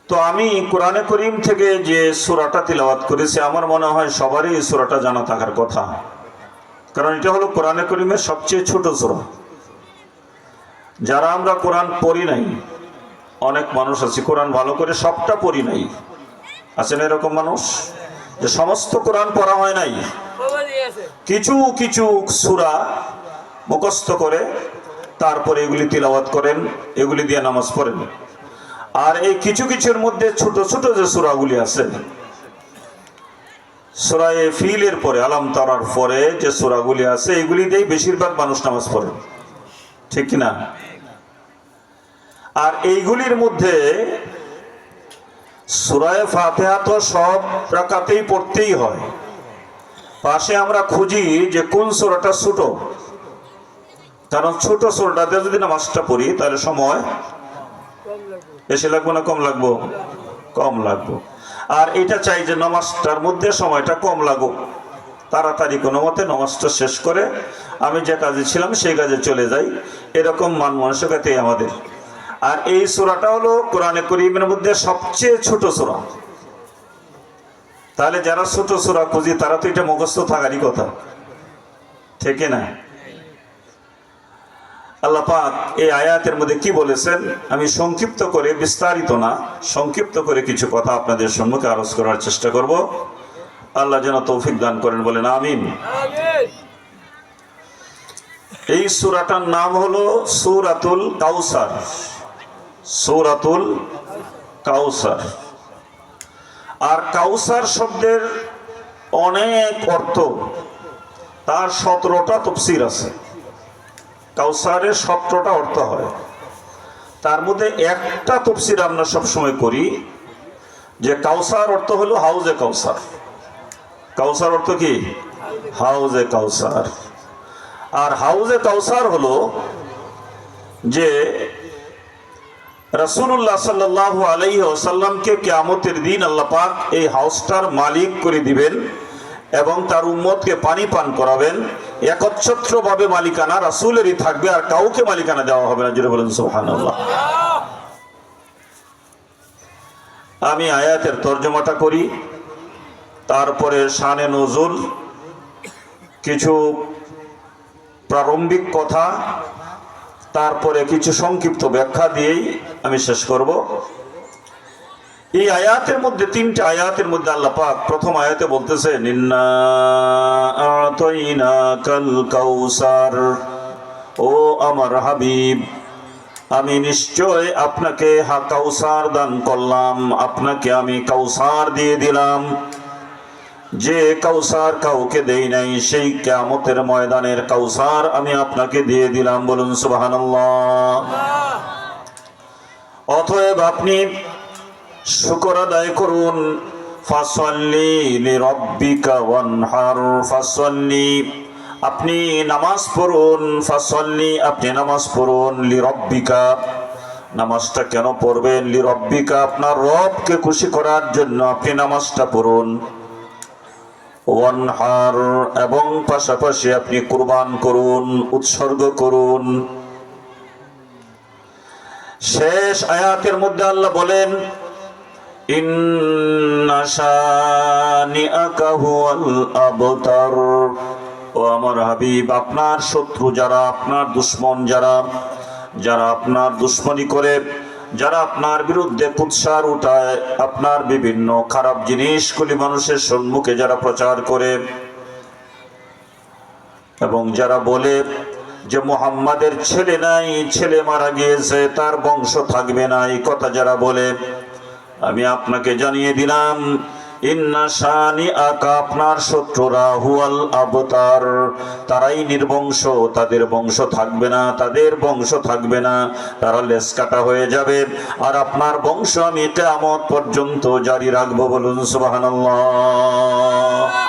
তো আমি কোরআনে করিম থেকে যে সূরাটা তিলাওয়াত করেছি আমার মনে হয় সবারই এই সূরাটা জানা থাকার কথা, কারণ এটা হলো কোরআনে করিমের সবচেয়ে ছোট সূরা। যারা আমরা কোরআন পড়ি নাই, অনেক মানুষ আছে কোরআন ভালো করে সবটা পড়ি নাই, আছেন এরকম মানুষ যে সমস্ত কোরআন পড়া হয় নাই, কিছু কিছু সূরা মুখস্থ করে তারপরে এগুলি তিলাওয়াত করেন, এগুলি দিয়ে নামাজ পড়েন। আর এই কিছু কিছুর মধ্যে ছোট ছোট যে সূরাগুলি আছে, সূরা ফিলের পরে আলাম তারার পরে যে সূরাগুলি আছে এগুলি দিয়েই বেশিরভাগ মানুষ নামাজ পড়ে, ঠিক কিনা? আর এইগুলির মধ্যে সূরা ফাতিহা তো সব রাকাতেই পড়তেই হয়। পাশে আমরা খুঁজি যে কোন সূরাটা ছোট, কারণ ছোট সূরাটাতে যদি নামাজটা পড়ি তাহলে সময় বেশি লাগবে না কম লাগবো? কম লাগবো। আর এটা চাই যে নামাজটার মধ্যে সময়টা কম লাগুক, তাড়াতাড়ি কোনো মতে নামাজটা শেষ করে আমি যে কাজে ছিলাম সেই কাজে চলে যাই, এরকম মান মানসিকতাই আমাদের। আর এই সূরাটা হলো কোরআনে করিমের মধ্যে সবচেয়ে ছোট সূরা। তাহলে যারা ছোট সূরা খুঁজি তারা তো এটা মুখস্থ থাকারই কথা, ঠিক না? আল্লাহ পাক এই আয়াতের মধ্যে কি বলেছেন আমি সংক্ষিপ্ত করে, বিস্তারিত না, সংক্ষিপ্ত করে কিছু কথা আপনাদের সম্মুখে আরজ করার চেষ্টা করব। আল্লাহ যেন তৌফিক দান করেন, বলেন আমিন। এই সূরাটার নাম হলো সূরাতুল কাউসার। সূরাতুল কাউসার। আর কাউসার শব্দের অনেক অর্থ, তার 17টা তাফসীর আছে। কাউসারের 17টা অর্থ হয়, তার মধ্যে একটা তাফসীর আমরা সবসময় করি যে কাউসার অর্থ হলো হাউজে কাউসার। কাউসার অর্থ কি? হাউজে কাউসার। আর হাউজে কাউসার হলো যে রাসূলুল্লাহ সাল্লাল্লাহু আলাইহি ওয়াসাল্লামকে কিয়ামতের দিন আল্লাহ পাক এই হাউসটার মালিক করে দিবেন এবং তার উম্মতকে পানি পান করাবেন। একচ্ছত্রভাবে মালিকানা রাসূলেরই থাকবে, আর কাউকে মালিকানা দেওয়া হবে না। জোরে বলেন সুবহানাল্লাহ। আমি আয়াতের তরজমাটা করি, তারপরে শানে নজুল, কিছু প্রারম্ভিক কথা, তারপরে কিছু সংক্ষিপ্ত ব্যাখ্যা দিয়েই আমি শেষ করব। এই আয়াতের মধ্যে, 3টে আয়াতের মধ্যে আল্লাহ পাক প্রথম আয়াতে বলতেছেন ইন্না আতাইনাকাল কাউসার, ও আমার হাবিব আমি নিশ্চয় আপনাকে কাউসার দান করলাম, আপনাকে আমি কাউসার দিয়ে দিলাম। যে কাউসার কাউকে দেই নাই, সেই কিয়ামতের ময়দানের কাউসার আমি আপনাকে দিয়ে দিলাম। বলুন সুবহানাল্লাহ। অতএব আপনি শুকর আদায় করুন। ফাসল্লি লিরাব্বিকা ওয়ানহার, ফাসল্লি আপনি নামাজ পড়ুন, ফাসল্লি আপনি নামাজ পড়ুন, লিরাব্বিকা নামাজটা কেন পড়বেন? লিরাব্বিকা আপনার রবকে খুশি করার জন্য আপনি নামাজটা পড়ুন। ওয়ানহার এবং পাশাপাশি আপনি কুরবান করুন, উৎসর্গ করুন। শেষ আয়াতের মধ্যে আল্লাহ বলেন ইন্না শানিআকা হুয়াল আবতার, ও আমার হাবিব আপনার শত্রু যারা, আপনার দুশমন যারা, যারা আপনার দুশমনি করে, যারা আপনার বিরুদ্ধে কুৎসার উঠায়, আপনার বিভিন্ন খারাপ জিনিসগুলি মানুষের সম্মুখে যারা প্রচার করে এবং যারা বলে যে মুহাম্মাদের ছেলে নাই, ছেলে মারা গিয়েছে, তার বংশ থাকবে না, এই কথা যারা বলে, আমি আপনাকে জানিয়ে দিলাম ইন্না শানিআকা আপনার শত্রুরা হুয়াল আবতার, তারাই নির্বংশ, তাদের বংশ থাকবে না, তাদের বংশ থাকবে না, তারা লেজ কাটা হয়ে যাবে। আর আপনার বংশ আমি কিয়ামত পর্যন্ত জারি রাখবো। বলুন সুবহানাল্লাহ।